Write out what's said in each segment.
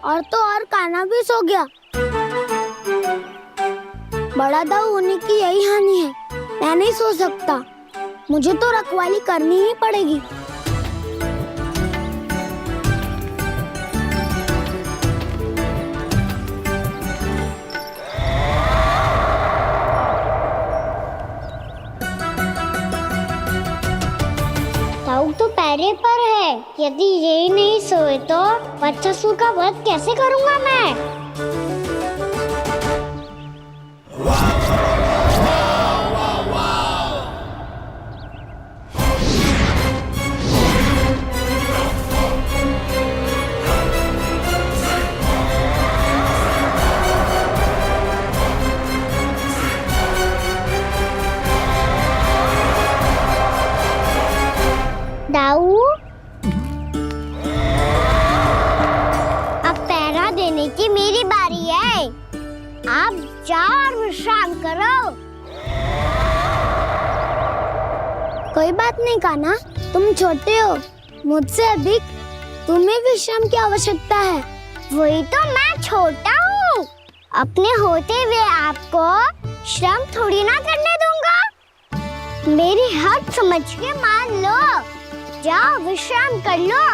और तो और कान्हा भी सो गया। बड़ा दाऊ होने की यही हानि है, मैं नहीं सो सकता। मुझे तो रखवाली करनी ही पड़ेगी। दाऊ तो पैरे पर है, यदि यही नहीं सोए तो बच्चासुर का वध कैसे करूंगा मैं? दाऊ, अब पहरा देने की मेरी बारी है। आप जाओ और विश्राम करो। कोई बात नहीं कान्हा, तुम छोटे हो, मुझसे अधिक तुम्हें विश्राम की आवश्यकता है। वही तो, मैं छोटा हूँ, अपने होते हुए आपको श्रम थोड़ी ना करने दूंगा। मेरी हद समझ के मान लो, जाओ विश्राम कर लो।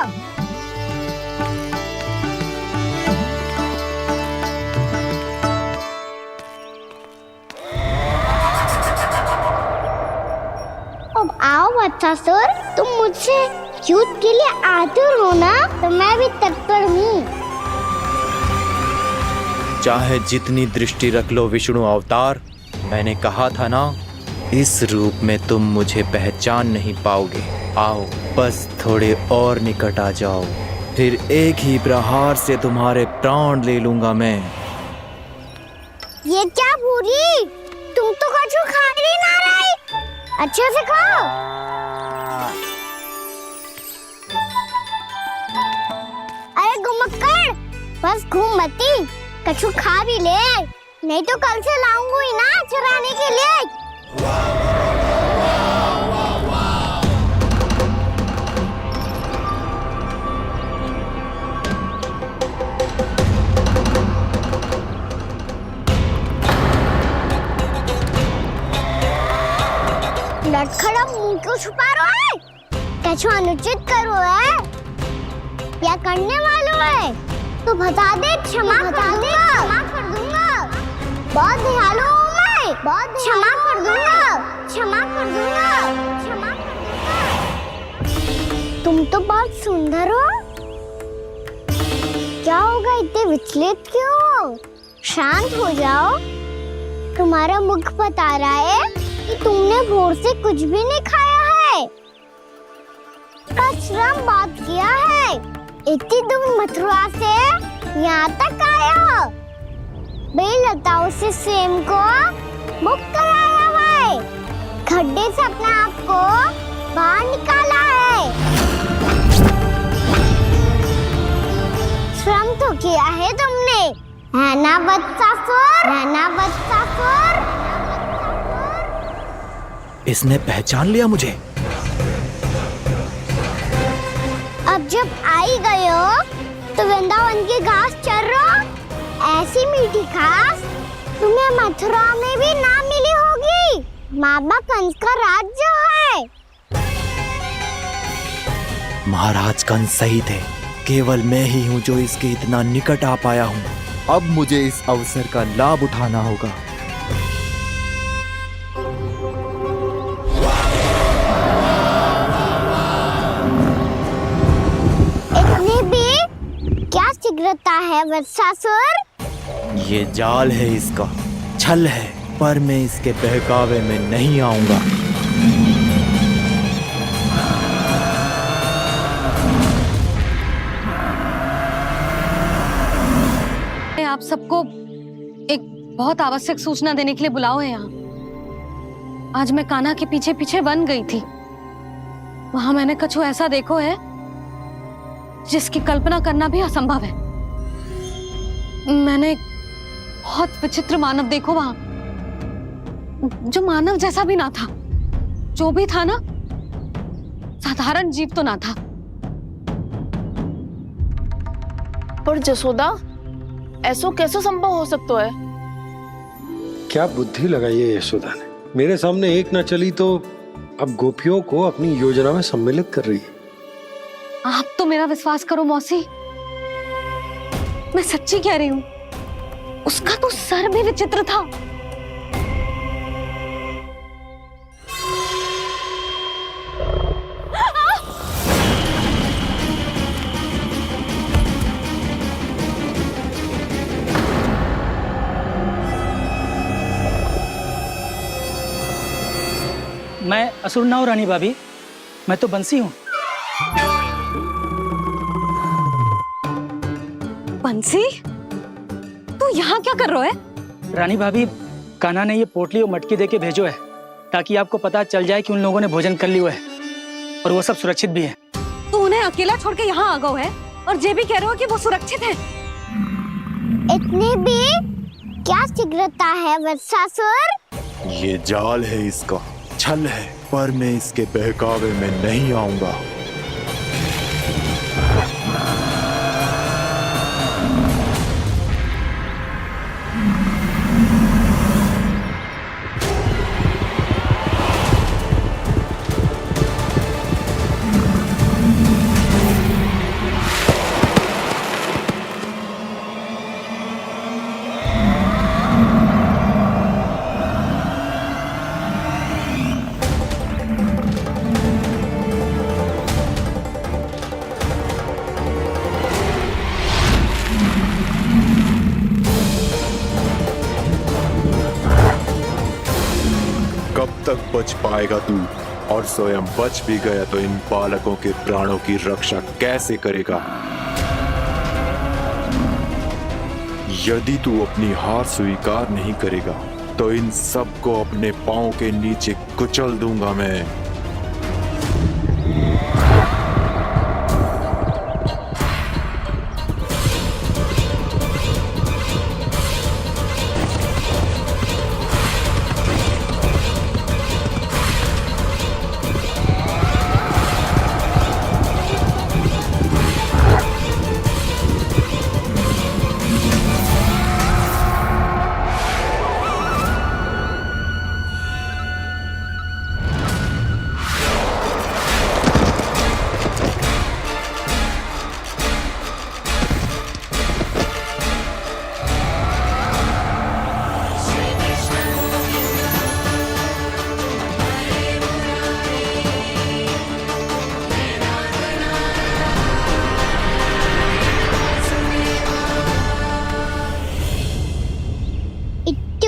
अब आओ बच्चासुर, तुम मुझसे युद्ध के लिए आतुर हो ना, तो मैं भी तत्पर हूँ। चाहे जितनी दृष्टि रख लो विष्णु अवतार, मैंने कहा था ना, इस रूप में तुम मुझे पहचान नहीं पाओगे। आओ बस थोड़े और निकट आ जाओ, फिर एक ही प्रहार से तुम्हारे प्राण ले लूंगा मैं। ये क्या भूरी, तुम तो कछु खा ही ना रही, अच्छे से खाओ। अरे घुमक्कड़, बस घूम मती, कछु खा भी ले, नहीं तो कल से लाऊंगी ना चराने के लिए। लटखड़ा मुंह क्यों छुपा रहा है? कछु अनुचित करो है या करने वालों है तो बता दे, क्षमा कर दूंगा। बहुत दयालु हूँ मैं, बहुत क्षमा कर दूंगा। तुम तो बहुत सुंदर हो, क्या होगा, इतने विचलित क्यों हो? शांत हो जाओ, तुम्हारा मुख बता रहा है कि तुमने भोर से कुछ भी नहीं खाया है, श्रम बात किया है, इतनी दूर मथुरा से यहाँ तक आया हो, बेलताओं से सेम को मुक्त कराया हुआ है, खड्डे से अपने आप को बाहर निकाला है, श्रम तो किया है तुमने, है ना बच्चासुर? इसने पहचान लिया मुझे। अब जब आई गए हो तो वृंदावन की घास चर रहो, ऐसी मीठी घास तुम्हें मथुरा में भी ना मिली होगी। मामा कंस का राज्य है। महाराज कंस सही थे, केवल मैं ही हूँ जो इसके इतना निकट आ पाया हूँ। अब मुझे इस अवसर का लाभ उठाना होगा। शीघ्रता है वत्सासुर? ये जाल है इसका, छल है, पर मैं इसके बहकावे में नहीं आऊंगा। मैं आप सबको एक बहुत आवश्यक सूचना देने के लिए बुलाओ है यहाँ। आज मैं कान्हा के पीछे पीछे वन गई थी, वहां मैंने कछु ऐसा देखो है जिसकी कल्पना करना भी असंभव है। मैंने बहुत विचित्र मानव देखो वहां, जो मानव जैसा भी ना था, जो भी था ना साधारण जीव तो ना था। पर जसोदा, ऐसो कैसे संभव हो सकता है? क्या बुद्धि लगाई है यशोदा ने। मेरे सामने एक न चली तो अब गोपियों को अपनी योजना में सम्मिलित कर रही है। आप तो मेरा विश्वास करो मौसी, मैं सच्ची कह रही हूँ। उसका तो सर भी विचित्र था। मैं असुर ना हूँ रानी भाभी, मैं तो बंसी हूँ। बंसी, तू यहाँ क्या कर रहा है? रानी भाभी, कान्हा ने ये पोटली और मटकी देके भेजो है ताकि आपको पता चल जाए कि उन लोगों ने भोजन कर लिया है और वो सब सुरक्षित भी है। तू उन्हें अकेला छोड़ के यहाँ आ गया है और ये भी कह रहे हो कि वो सुरक्षित है। इतनी भी क्या शीघ्रता है वत्सासुर? ये जाल है, इसका छल है, पर मैं इसके बहकावे में नहीं आऊंगा। कब तक बच पाएगा तू? और स्वयं बच भी गया तो इन बालकों के प्राणों की रक्षा कैसे करेगा? यदि तू अपनी हार स्वीकार नहीं करेगा तो इन सबको अपने पांव के नीचे कुचल दूंगा मैं।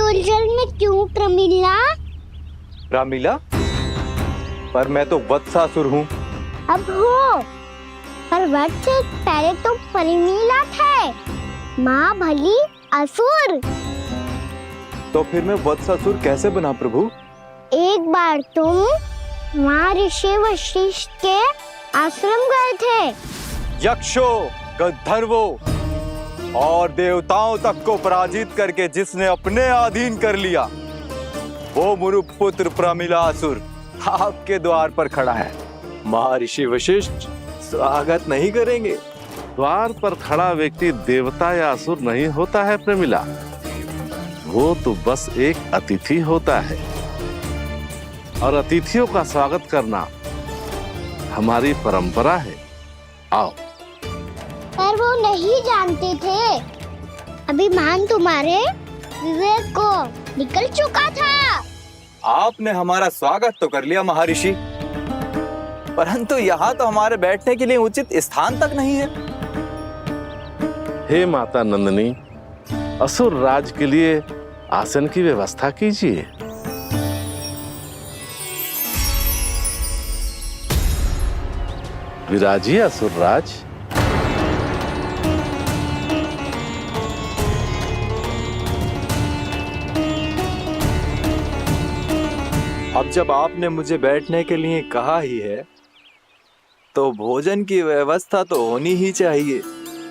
उलझन में क्यों प्रमिला? रामीला, पर मैं तो वत्सासुर हूँ। अब हो, पर वट से पहले तो प्रमिला थे। माँ भली असुर। तो फिर मैं वत्सासुर कैसे बना प्रभु? एक बार तुम माँ ऋषि वशिष्ठ के आश्रम गए थे। यक्षों, गंधर्वों और देवताओं तक को पराजित करके जिसने अपने अधीन कर लिया, वो मुरुपुत्र प्रमिलासुर आपके द्वार पर खड़ा है। महर्षि वशिष्ठ स्वागत नहीं करेंगे? द्वार पर खड़ा व्यक्ति देवता या असुर नहीं होता है प्रमिला, वो तो बस एक अतिथि होता है और अतिथियों का स्वागत करना हमारी परंपरा है। आओ। पर वो नहीं जानते थे। अभिमान तुम्हारे विवेक को निकल चुका था। आपने हमारा स्वागत तो कर लिया महर्षि, परंतु यहाँ तो हमारे बैठने के लिए उचित स्थान तक नहीं है। हे माता नंदिनी, असुर राज के लिए आसन की व्यवस्था कीजिए। विराजिए असुर राज। अब जब आपने मुझे बैठने के लिए कहा ही है, तो भोजन की व्यवस्था तो होनी ही चाहिए।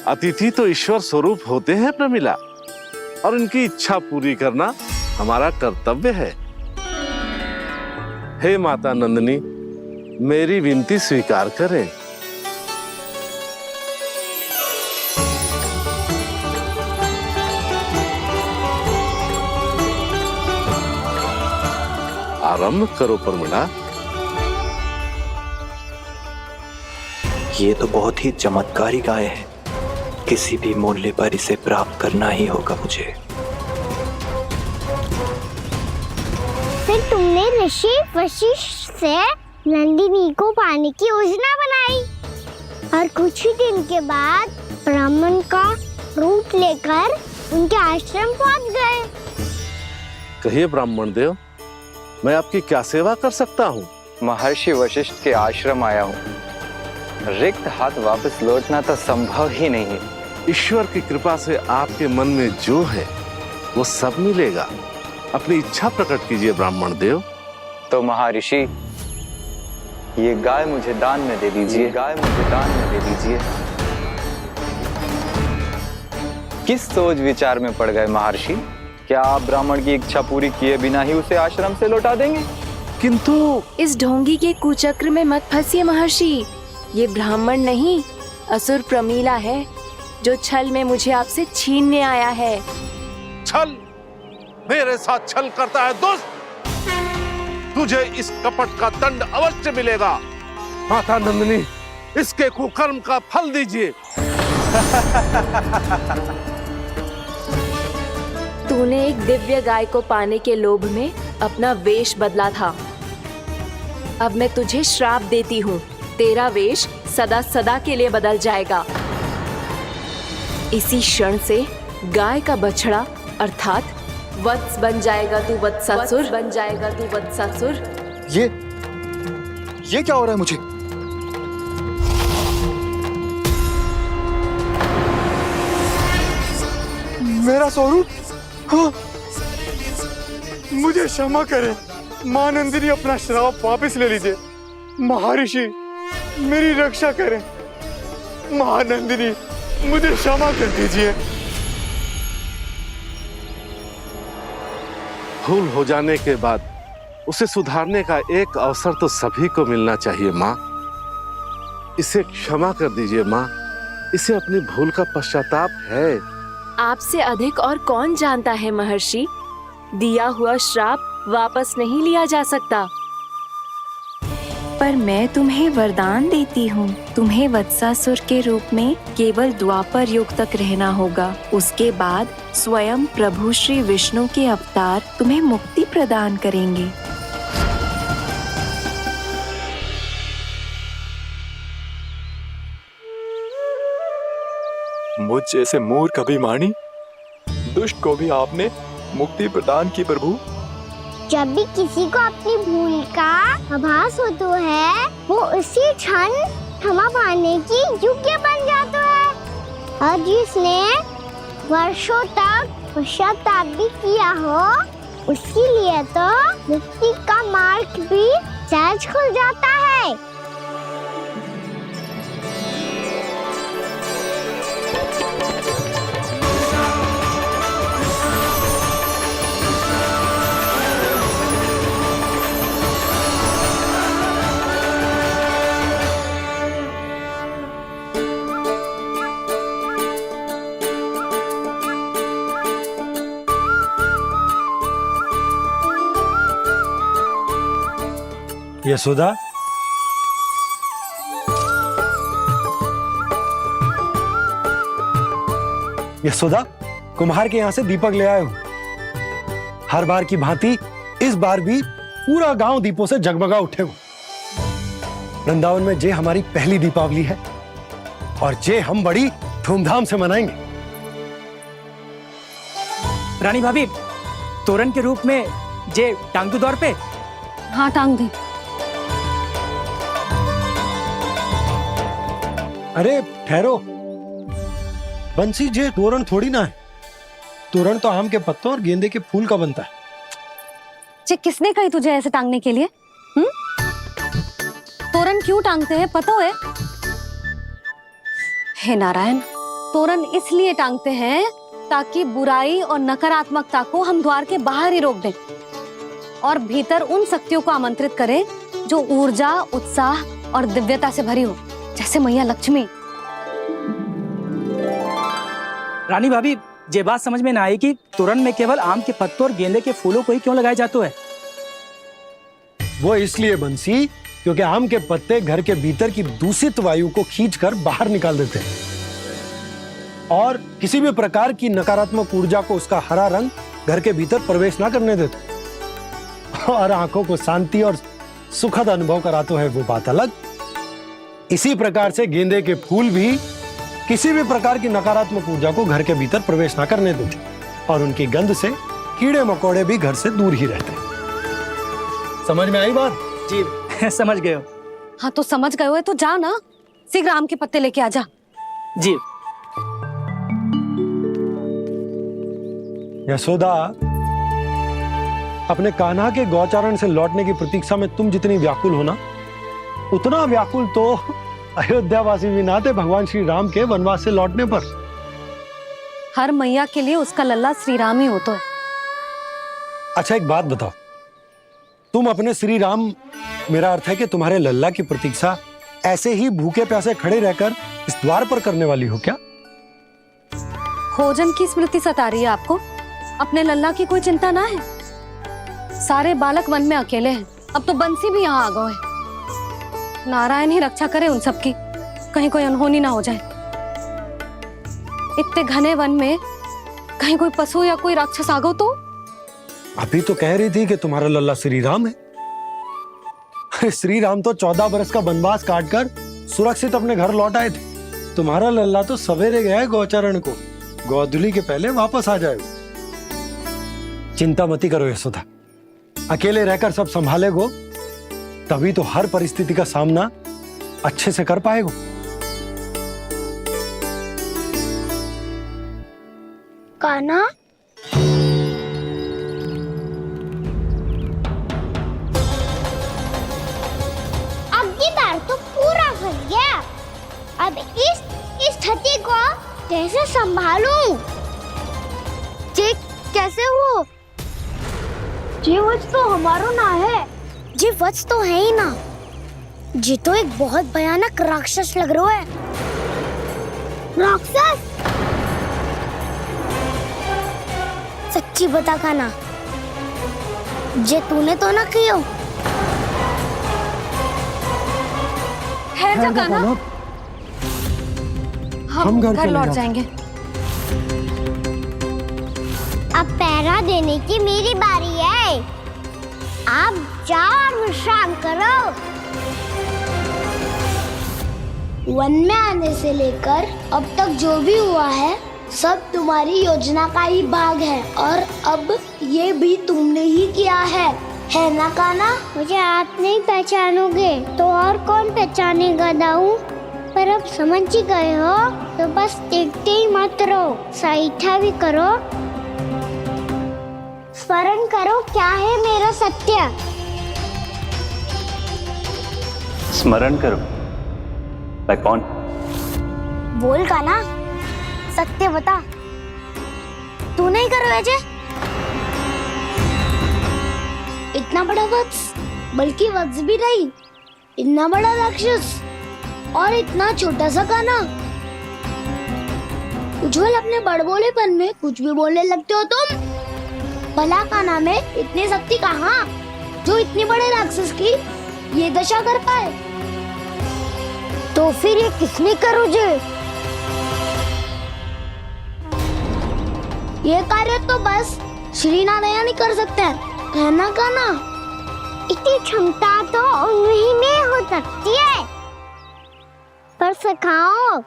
अतिथि तो ईश्वर स्वरूप होते हैं प्रमिला, और इनकी इच्छा पूरी करना हमारा कर्तव्य है। हे माता नंदिनी, मेरी विनती स्वीकार करें। आरंभ करो प्रमिला। ये तो बहुत ही चमत्कारी गाय है, किसी भी मूल्य पर इसे प्राप्त करना ही होगा मुझे। फिर तुमने ऋषि वशिष्ठ से नंदिनी को पाने की योजना बनाई और कुछ ही दिन के बाद ब्राह्मण का रूप लेकर उनके आश्रम पहुंच गए। कहिए ब्राह्मण देव, मैं आपकी क्या सेवा कर सकता हूँ? महर्षि वशिष्ठ के आश्रम आया हूँ। रिक्त हाथ वापस लौटना तो संभव ही नहीं है। ईश्वर की कृपा से आपके मन में जो है वो सब मिलेगा। अपनी इच्छा प्रकट कीजिए ब्राह्मण देव। तो महर्षि, ये गाय मुझे दान में दे दीजिए। गाय मुझे दान में दे दीजिए। किस सोच विचार में पड़ गए महर्षि? क्या आप ब्राह्मण की इच्छा पूरी किए बिना ही उसे आश्रम से लौटा देंगे? किंतु इस ढोंगी के कुचक्र में मत फंसिए महर्षि। ये ब्राह्मण नहीं, असुर प्रमीला है, जो छल में मुझे आपसे छीनने आया है। छल? मेरे साथ छल करता है दुष्ट? तुझे इस कपट का दंड अवश्य मिलेगा। माता नंदिनी, इसके कुकर्म का फल दीजिए। तूने एक दिव्य गाय को पाने के लोभ में अपना वेश बदला था। अब मैं तुझे श्राप देती हूँ, तेरा वेश सदा सदा के लिए बदल जाएगा। इसी क्षण से गाय का बछड़ा अर्थात वत्स बन जाएगा तू वत्सासुर। बन जाएगा तू वत्सासुर। ये क्या हो रहा है मुझे? मेरा स्वरूप? हाँ। मुझे क्षमा करें मां नंदिनी, अपना श्राप वापस ले लीजिए। महर्षि, मेरी रक्षा करें। मां नंदिनी, मुझे क्षमा कर दीजिए। भूल हो जाने के बाद उसे सुधारने का एक अवसर तो सभी को मिलना चाहिए माँ। इसे क्षमा कर दीजिए माँ, इसे अपनी भूल का पश्चाताप है। आपसे अधिक और कौन जानता है महर्षि, दिया हुआ श्राप वापस नहीं लिया जा सकता। पर मैं तुम्हें वरदान देती हूँ, तुम्हें वत्सासुर के रूप में केवल द्वापर युग तक रहना होगा। उसके बाद स्वयं प्रभु श्री विष्णु के अवतार तुम्हें मुक्ति प्रदान करेंगे। मुझ जैसे मूर्ख अभिमानी दुष्ट को भी आपने मुक्ति प्रदान की प्रभु। जब भी किसी को अपनी भूल का आभास होता है, वो उसी क्षण क्षमा पाने की योग्य बन जाता है। और जिसने वर्षों तक पश्चाताप भी किया हो, उसके लिए तो मुक्ति का मार्ग भी सहज खुल जाता है। यशोदा, यशोदा, कुम्हार के यहाँ से दीपक ले आया हूं। हर बार की भांति इस बार भी पूरा गांव दीपों से जगमगा उठे हो। वृंदावन में जे हमारी पहली दीपावली है और जे हम बड़ी धूमधाम से मनाएंगे। रानी भाभी, तोरण के रूप में जे टांग दो दौर पे। हाँ, टांग दे। अरे ठहरो बंसी, जे तोरण थोड़ी ना है। तोरण तो आम के पत्तों और गेंदे के फूल का बनता है। जे किसने कही तुझे ऐसे टांगने के लिए? तोरण क्यों टांगते हैं पता है? हे नारायण, तोरण इसलिए टांगते हैं ताकि बुराई और नकारात्मकता को हम द्वार के बाहर ही रोक दें और भीतर उन शक्तियों को आमंत्रित करें जो ऊर्जा, उत्साह और दिव्यता से भरी हो, जैसे मैया लक्ष्मी। रानी भाभी, ये बात समझ में ना आई कि तोरण में केवल आम के पत्तों और गेंदे के फूलों को ही क्यों लगाया जाता है। वो इसलिए बंसी क्योंकि आम के पत्ते घर के भीतर की दूषित वायु को खींचकर बाहर निकाल देते हैं और किसी भी प्रकार की नकारात्मक ऊर्जा को उसका हरा रंग घर के भीतर प्रवेश ना करने देते और आंखों को शांति और सुखद अनुभव कराते है, वो बात अलग। इसी प्रकार से गेंदे के फूल भी किसी भी प्रकार की नकारात्मक ऊर्जा को घर के भीतर प्रवेश ना करने देते और उनकी गंध से कीड़े मकोड़े भी घर से दूर ही रहते हैं। समझ में आई बात? जी समझ गए हो। हाँ तो समझ गए हो तो जा ना, शीघ्र आम के पत्ते लेके आ जा। जी। यशोदा, अपने कान्हा के गौचारण से लौटने की प्रतीक्षा में तुम जितनी व्याकुल हो ना, उतना व्याकुल तो अयोध्यावासी भी ना थे भगवान श्री राम के वनवास से लौटने पर। हर मैया के लिए उसका लल्ला श्री राम ही होता है। अच्छा एक बात बताओ, तुम अपने श्री राम, मेरा अर्थ है कि तुम्हारे लल्ला की प्रतीक्षा ऐसे ही भूखे प्यासे खड़े रहकर इस द्वार पर करने वाली हो क्या? भोजन की स्मृति सता रही है आपको? अपने लल्ला की कोई चिंता ना है। सारे बालक वन में अकेले हैं, अब तो बंसी भी यहाँ आ गए हैं। नारायण ही रक्षा करे उन सबकी, कहीं कोई अनहोनी ना हो जाए। इतने घने वन में कहीं कोई पशु या कोई राक्षस आ गो तो? अभी तो कह रही थी कि तुम्हारा लल्ला श्री राम है। अरे श्री राम तो 14 बरस का वनवास काटकर सुरक्षित अपने घर लौट आए थे। तुम्हारा लल्ला तो सवेरे गया है गौचरण को, गोधूली के पहले वापस आ जाएगा। चिंता मती करो यशोदा, अकेले रहकर सब संभालेगो तभी तो हर परिस्थिति का सामना अच्छे से कर पाएगो। कान्हा, अब की बार तो पूरा फंस गया। अब इस स्थिति को कैसे संभालूं? जी कैसे हो? जी वच तो हमारो ना है। जी वच तो है ही ना। जी तो एक बहुत भयानक राक्षस लग रहा है। राक्षस? सच्ची बता कान्हा, जे तूने तो ना कियो? है जा कान्हा, हम घर लौट जाएंगे। अब पहरा देने की मेरी बारी है। आप जाओ और विश्राम करो। वन में आने से लेकर अब तक जो भी हुआ है सब तुम्हारी योजना का ही भाग है और अब ये भी तुमने ही किया है ना कान्हा? मुझे आप नहीं पहचानोगे तो और कौन पहचानेगा दाऊ? पर अब समझ ही गए हो तो बस देखते ही मत रहो, सईठा भी करो। स्मरण करो क्या है मेरा सत्य। स्मरण करो? मैं कौन? बोल कान्हा, सत्य बता। तू नहीं करो अजय? इतना बड़ा वत्स, बल्कि वत्स भी नहीं, इतना बड़ा राक्षस और इतना छोटा सा कान्हा। उज्जवल अपने बड़बोलेपन में कुछ भी बोलने लगते हो तुम। भला कान्हा में इतनी शक्ति कहाँ जो इतने बड़े राक्षस की ये दशा कर पाए? तो फिर ये किसने करो जे? ये कार्य तो बस श्री नारायण ही कर सकते हैं, है ना कान्हा? इतनी क्षमता तो उन्हीं में हो सकती है, पर सिखाओ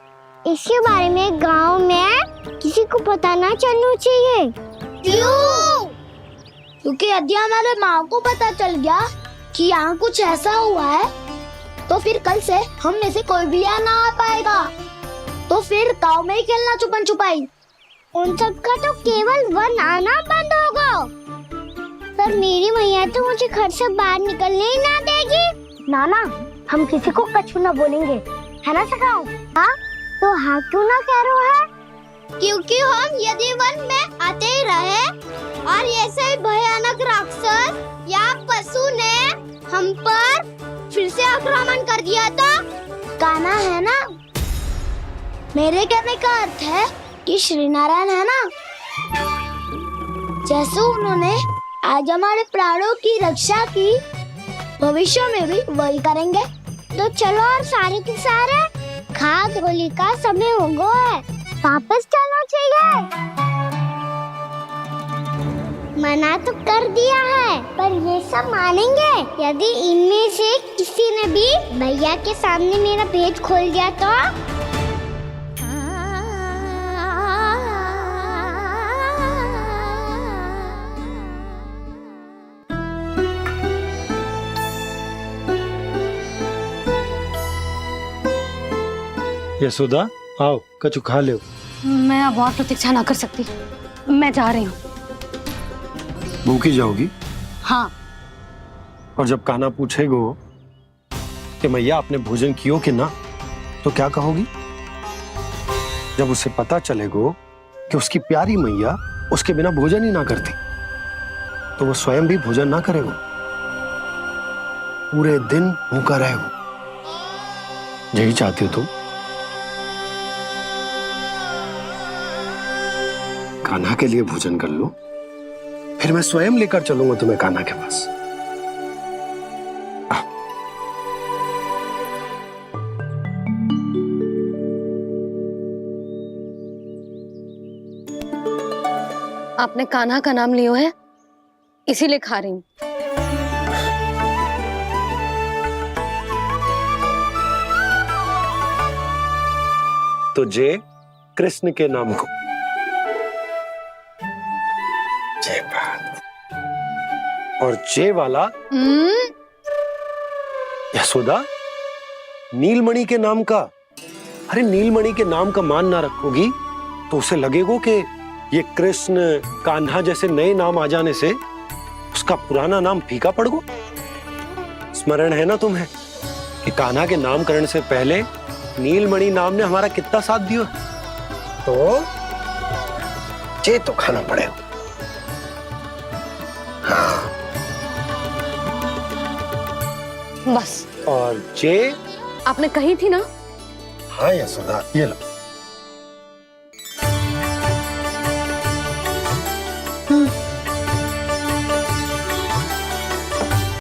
इसके बारे में गांव में किसी को पता ना चलना चाहिए। क्यों? क्योंकि यदि हमारे माँ को पता चल गया कि यहाँ कुछ ऐसा हुआ है तो फिर कल से हम में से कोई भी यहाँ ना आ पाएगा। तो फिर गांव में ही खेलना छुपन छुपाई। उन सब का तो केवल वन आना बंद होगा। पर मेरी मैया तो मुझे घर से बाहर निकलने ही ना देगी। नाना, हम किसी को कछु ना बोलेंगे, है ना सखाओ? हाँ तो हाँ क्यों ना कह रहे हो? क्योंकि हम यदि वन में आते ही रहे और ऐसे भयानक राक्षस या पशु ने हम पर फिर से आक्रमण कर दिया तो कान्हा, है ना? मेरे कहने का अर्थ है कि श्री नारायण है ना, जैसे उन्होंने आज हमारे प्राणों की रक्षा की, भविष्य में भी वही करेंगे। तो चलो और सारे के सारे खाद होली का समय हो गया है, वापस चलो चाहिए। मना तो कर दिया है, पर ये सब मानेंगे यदि इनमें से किसी ने भी भैया के सामने मेरा पेट खोल दिया तो? यशोदा आओ कछु खा लो। मैं अब और प्रतीक्षा ना कर सकती, मैं जा रही हूँ। भूखी जाओगी? हाँ। और जब कान्हा पूछेगो कि मैया आपने भोजन कियो कि ना, तो क्या कहोगी? जब उसे पता चलेगो कि उसकी प्यारी मैया उसके बिना भोजन ही ना करती, तो वो स्वयं भी भोजन ना करेगो, पूरे दिन भूखा रहेगो। यही चाहती हो तुम? कान्हा के लिए भोजन कर लो, फिर मैं स्वयं लेकर चलूंगा तुम्हें कान्हा के पास। आपने कान्हा का नाम लियो है, इसीलिए खा रही हूँ। तो जय कृष्ण के नाम को। जय बात। और जय वाला यशोदा नीलमणि के नाम का। अरे नीलमणि के नाम का मान ना रखोगी तो उसे लगेगा कि ये कृष्ण कान्हा जैसे नए नाम आ जाने से उसका पुराना नाम फीका पड़ गो। स्मरण है ना तुम्हें कि कान्हा के नामकरण से पहले नीलमणि नाम ने हमारा कितना साथ दिया? तो जे तो खाना पड़ेगा। हाँ। बस। और जे आपने कही थी ना? हाँ यशोदा, ये लो।